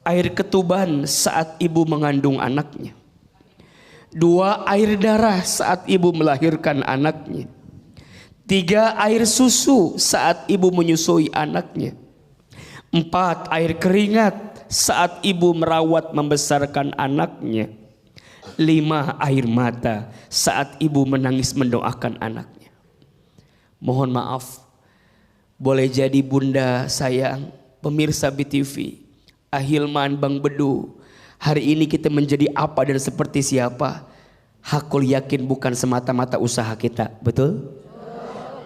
air ketuban saat ibu mengandung anaknya. 2, air darah saat ibu melahirkan anaknya. 3, air susu saat ibu menyusui anaknya. 4, air keringat saat ibu merawat membesarkan anaknya. 5, air mata saat ibu menangis mendoakan anaknya. Mohon maaf, boleh jadi bunda sayang, pemirsa BTV, Ahilman, Bang Bedu, hari ini kita menjadi apa dan seperti siapa? Hakul yakin bukan semata-mata usaha kita, betul?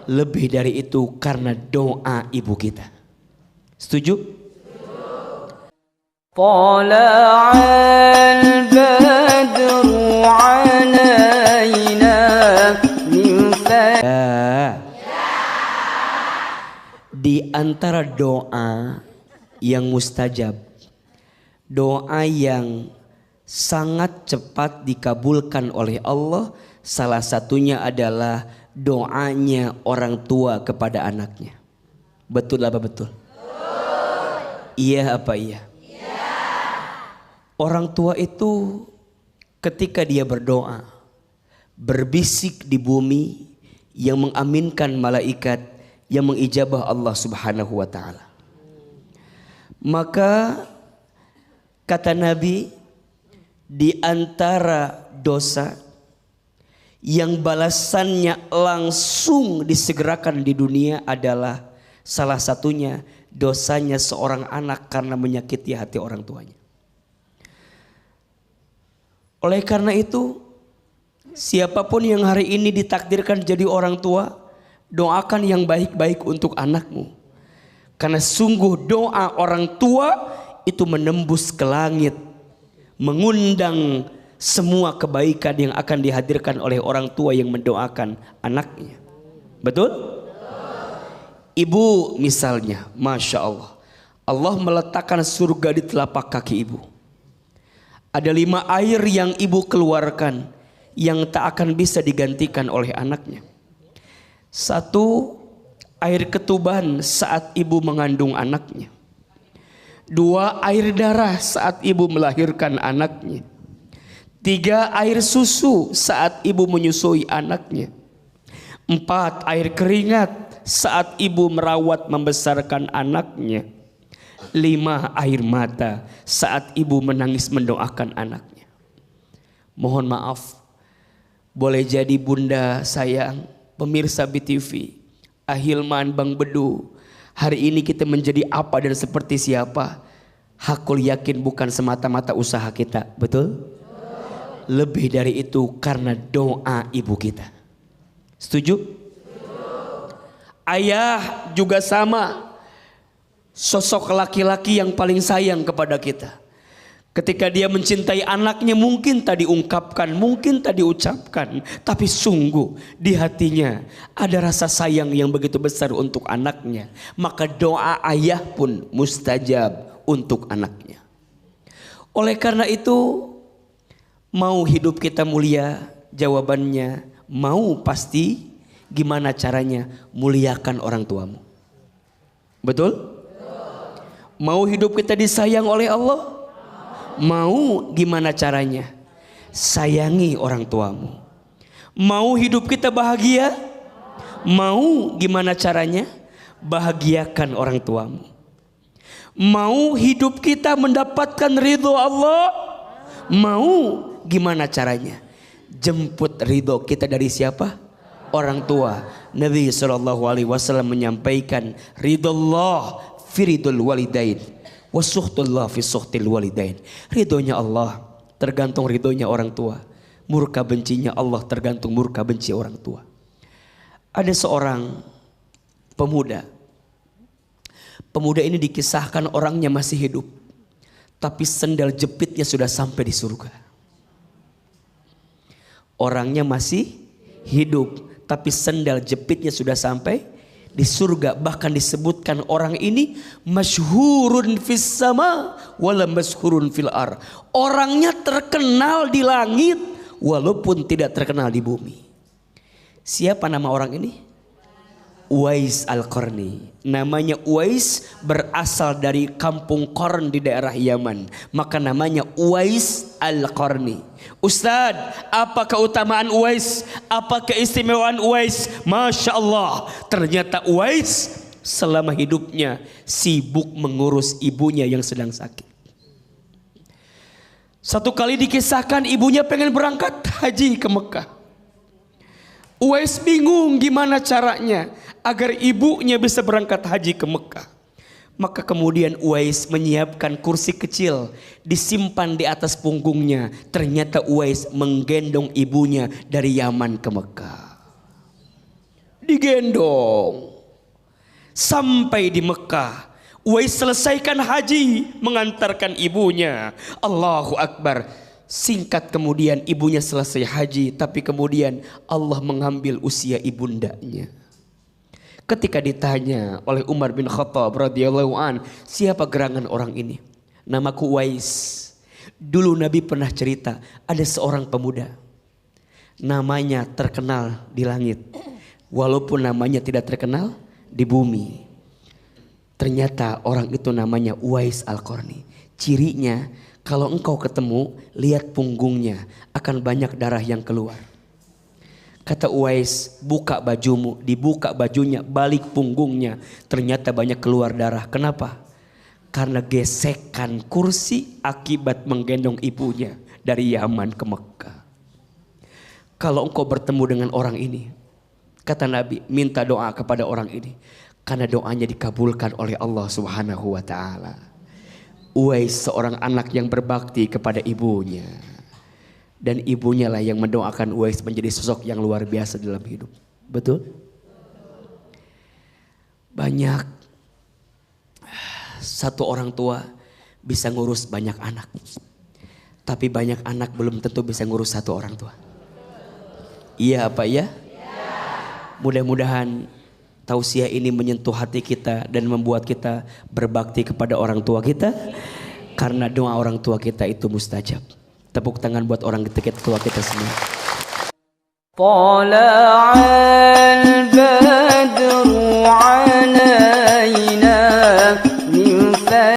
Lebih dari itu karena doa ibu kita. Setuju? Tala'al badru alaina min di antara doa yang mustajab, doa yang sangat cepat dikabulkan oleh Allah, salah satunya adalah doanya orang tua kepada anaknya. Betul apa betul? Iya apa iya? Orang tua itu ketika dia berdoa, berbisik di bumi yang mengaminkan malaikat, yang mengijabah Allah Subhanahu wa ta'ala. Maka kata Nabi, di antara dosa yang balasannya langsung disegerakan di dunia adalah salah satunya dosanya seorang anak karena menyakiti hati orang tuanya. Oleh karena itu, siapapun yang hari ini ditakdirkan jadi orang tua, doakan yang baik-baik untuk anakmu. Karena sungguh doa orang tua itu menembus ke langit, mengundang semua kebaikan yang akan dihadirkan oleh orang tua yang mendoakan anaknya. Betul? Ibu misalnya, Masya Allah, Allah meletakkan surga di telapak kaki ibu. Ada 5 air yang ibu keluarkan yang tak akan bisa digantikan oleh anaknya. 1, air ketuban saat ibu mengandung anaknya. 2, air darah saat ibu melahirkan anaknya. 3, air susu saat ibu menyusui anaknya. 4, air keringat saat ibu merawat membesarkan anaknya. 5, air mata saat ibu menangis mendoakan anaknya. Mohon maaf, boleh jadi bunda sayang, pemirsa BTV, Ahilman, Bang Bedu, hari ini kita menjadi apa dan seperti siapa? Hakul yakin bukan semata-mata usaha kita, betul? Lebih dari itu karena doa ibu kita. Setuju? Ayah juga sama. Sosok laki-laki yang paling sayang kepada kita. Ketika dia mencintai anaknya, mungkin tak diungkapkan, mungkin tak diucapkan, tapi sungguh di hatinya ada rasa sayang yang begitu besar untuk anaknya. Maka doa ayah pun mustajab untuk anaknya. Oleh karena itu, mau hidup kita mulia? Jawabannya mau pasti. Gimana caranya? Muliakan orang tuamu. Betul? Mau hidup kita disayang oleh Allah? Mau, gimana caranya? Sayangi orang tuamu. Mau hidup kita bahagia? Mau, gimana caranya? Bahagiakan orang tuamu. Mau hidup kita mendapatkan ridho Allah? Mau, gimana caranya? Jemput ridho kita dari siapa? Orang tua. Nabi SAW menyampaikan, ridho Allah fi ridul walidain wa suhtullah fi suhtil walidain. Ridhonya Allah tergantung ridhonya orang tua. Murka bencinya Allah tergantung murka benci orang tua. Ada seorang pemuda. Pemuda ini dikisahkan orangnya masih hidup, tapi sendal jepitnya sudah sampai di surga. Orangnya masih hidup, tapi sendal jepitnya sudah sampai di surga. Bahkan disebutkan orang ini masyhurun fis sama wala masyhurun fil ar. Orangnya terkenal di langit walaupun tidak terkenal di bumi. Siapa nama orang ini? Uwais Al-Qarni. Namanya Uwais berasal dari kampung Qarn di daerah Yaman, maka namanya Uwais Al-Qarni. Ustadz, apa keutamaan Uwais? Apa keistimewaan Uwais? Masya Allah, ternyata Uwais selama hidupnya sibuk mengurus ibunya yang sedang sakit. Satu kali dikisahkan ibunya pengen berangkat haji ke Mekah. Uwais bingung gimana caranya agar ibunya bisa berangkat haji ke Mekah. Maka kemudian Uwais menyiapkan kursi kecil disimpan di atas punggungnya. Ternyata Uwais menggendong ibunya dari Yaman ke Mekah. Digendong sampai di Mekah. Uwais selesaikan haji, mengantarkan ibunya. Allahu Akbar. Singkat kemudian ibunya selesai haji, tapi kemudian Allah mengambil usia ibundanya. Ketika ditanya oleh Umar bin Khattab radhiyallahu an, siapa gerangan orang ini? Namaku Uwais. Dulu Nabi pernah cerita, ada seorang pemuda, namanya terkenal di langit, walaupun namanya tidak terkenal di bumi. Ternyata orang itu namanya Uwais Al-Qarni. Cirinya, kalau engkau ketemu, lihat punggungnya, akan banyak darah yang keluar. Kata Uwais, buka bajumu. Dibuka bajunya, balik punggungnya, ternyata banyak keluar darah. Kenapa? Karena gesekan kursi akibat menggendong ibunya dari Yaman ke Mekah. Kalau engkau bertemu dengan orang ini, kata Nabi, minta doa kepada orang ini, karena doanya dikabulkan oleh Allah Subhanahu wa ta'ala. Uwais seorang anak yang berbakti kepada ibunya, dan ibunya lah yang mendoakan Uwais menjadi sosok yang luar biasa dalam hidup. Betul? Banyak satu orang tua bisa ngurus banyak anak, tapi banyak anak belum tentu bisa ngurus satu orang tua. Iya apa ya? Mudah-mudahan tausiah ini menyentuh hati kita dan membuat kita berbakti kepada orang tua kita, karena doa orang tua kita itu mustajab. Tepuk tangan buat orang tua kita semua.